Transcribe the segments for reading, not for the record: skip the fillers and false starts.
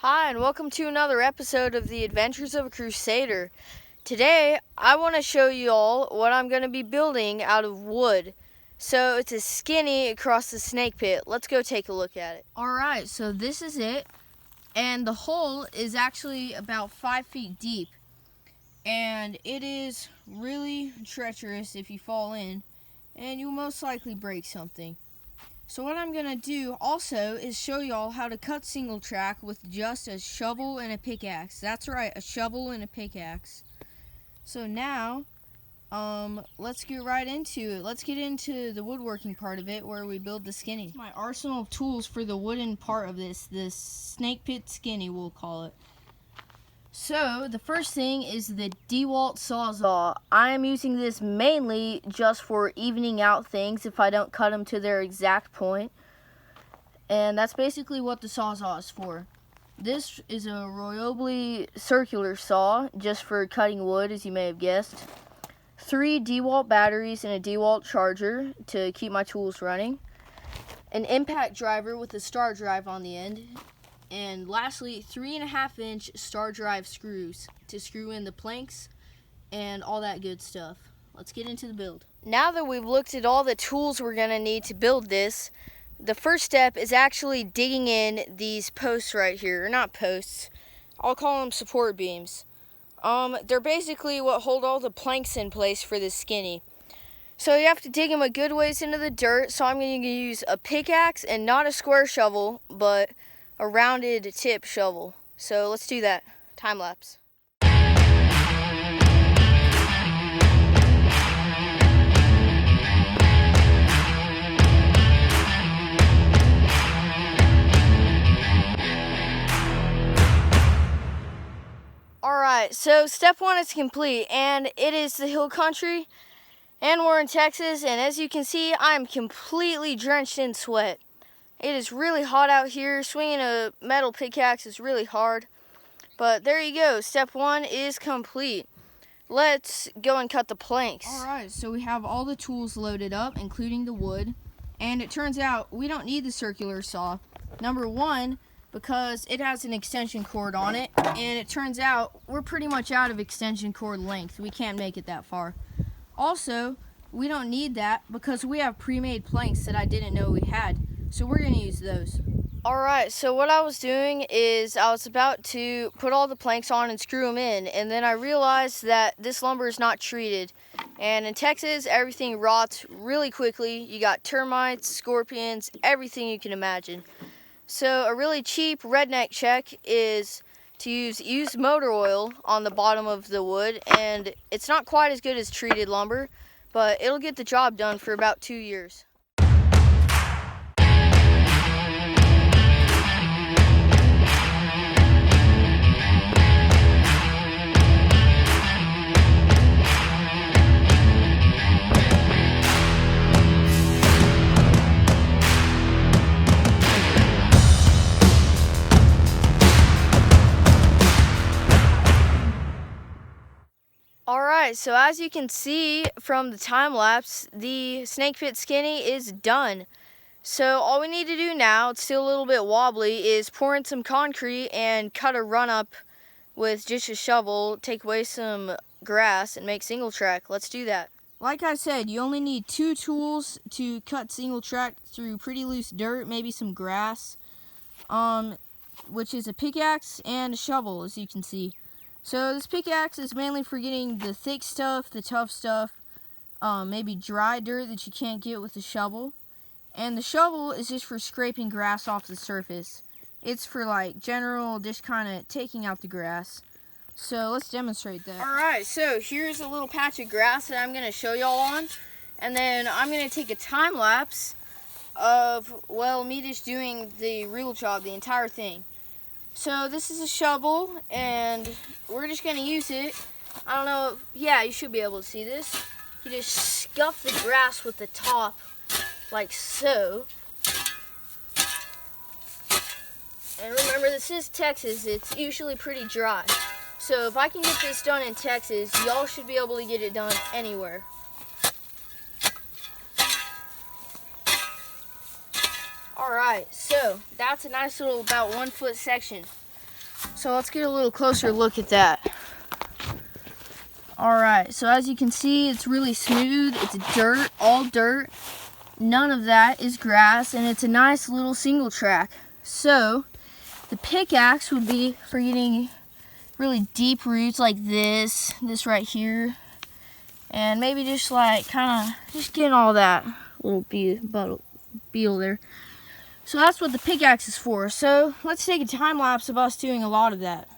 Hi, and welcome to another episode of The Adventures of a Crusader. Today, I want to show you all what I'm going to be building out of wood. So, it's a skinny across the snake pit. Let's go take a look at it. Alright, so this is it. And the hole is actually about 5 feet deep. And it is really treacherous if you fall in. And you'll most likely break something. So what I'm going to do also is show y'all how to cut single track with just a shovel and a pickaxe. That's right, a shovel and a pickaxe. So now, let's get right into it. Let's get into the woodworking part of it where we build the skinny. My arsenal of tools for the wooden part of this snake pit skinny, we'll call it. So, the first thing is the DeWalt Sawzall. I am using this mainly just for evening out things if I don't cut them to their exact point. And that's basically what the Sawzall is for. This is a Ryobi circular saw, just for cutting wood, as you may have guessed. 3 DeWalt batteries and a DeWalt charger to keep my tools running. An impact driver with a star drive on the end. And lastly, 3.5-inch star drive screws to screw in the planks and all that good stuff. Let's get into the build. Now that we've looked at all the tools we're going to need to build this, the first step is actually digging in these posts right here. Or not posts, I'll call them support beams. They're basically what hold all the planks in place for this skinny. So you have to dig them a good ways into the dirt, so I'm going to use a pickaxe and not a square shovel, but a rounded tip shovel. So let's do that. Time lapse. Alright, so step 1 is complete, and it is the hill country, and we're in Texas, and as you can see, I am completely drenched in sweat. It is really hot out here. Swinging a metal pickaxe is really hard. But there you go. Step 1 is complete. Let's go and cut the planks. Alright, so we have all the tools loaded up, including the wood. And it turns out we don't need the circular saw. Number 1, because it has an extension cord on it. And it turns out we're pretty much out of extension cord length. We can't make it that far. Also, we don't need that because we have pre-made planks that I didn't know we had. So we're going to use those. Alright, so what I was doing is I was about to put all the planks on and screw them in. And then I realized that this lumber is not treated. And in Texas, everything rots really quickly. You got termites, scorpions, everything you can imagine. So a really cheap redneck check is to use used motor oil on the bottom of the wood. And it's not quite as good as treated lumber, but it'll get the job done for about 2 years. Alright, so as you can see from the time lapse, the snake pit skinny is done. So all we need to do now, it's still a little bit wobbly, is pour in some concrete and cut a run up with just a shovel, take away some grass, and make single track. Let's do that. Like I said, you only need 2 tools to cut single track through pretty loose dirt, maybe some grass, which is a pickaxe and a shovel, as you can see. So this pickaxe is mainly for getting the thick stuff, the tough stuff, maybe dry dirt that you can't get with a shovel. And the shovel is just for scraping grass off the surface. It's for like general, just kind of taking out the grass. So let's demonstrate that. Alright, so here's a little patch of grass that I'm going to show y'all on. And then I'm going to take a time lapse of, well, me just doing the real job, the entire thing. So this is a shovel, and we're just going to use it. I don't know, yeah, you should be able to see this. You just scuff the grass with the top, like so. And remember, this is Texas, it's usually pretty dry. So if I can get this done in Texas, y'all should be able to get it done anywhere. Alright, so that's a nice little about 1 foot section. So let's get a little closer look at that. Alright, so as you can see, it's really smooth. It's dirt, all dirt. None of that is grass, and it's a nice little single track. So the pickaxe would be for getting really deep roots like this right here, and maybe just like kind of just getting all that little beetle there. So that's what the pickaxe is for. So let's take a time lapse of us doing a lot of that.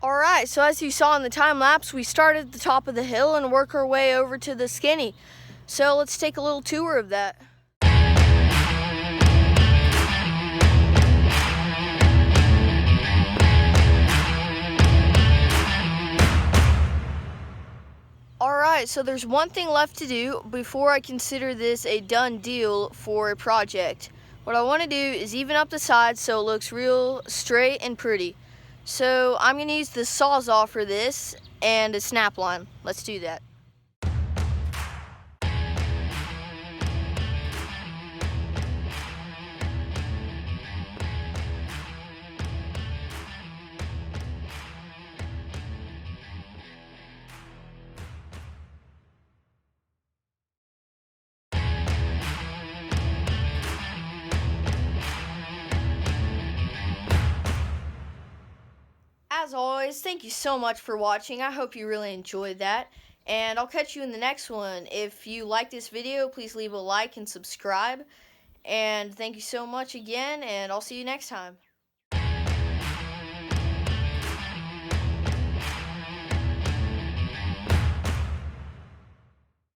Alright, so as you saw in the time lapse, we started at the top of the hill and work our way over to the skinny. So let's take a little tour of that. Alright, so there's one thing left to do before I consider this a done deal for a project. What I want to do is even up the sides so it looks real straight and pretty. So I'm going to use the Sawzall for this and a snap line. Let's do that. As always, thank you so much for watching. I hope you really enjoyed that, and I'll catch you in the next one. If you like this video, please leave a like and subscribe, and thank you so much again, and I'll see you next time.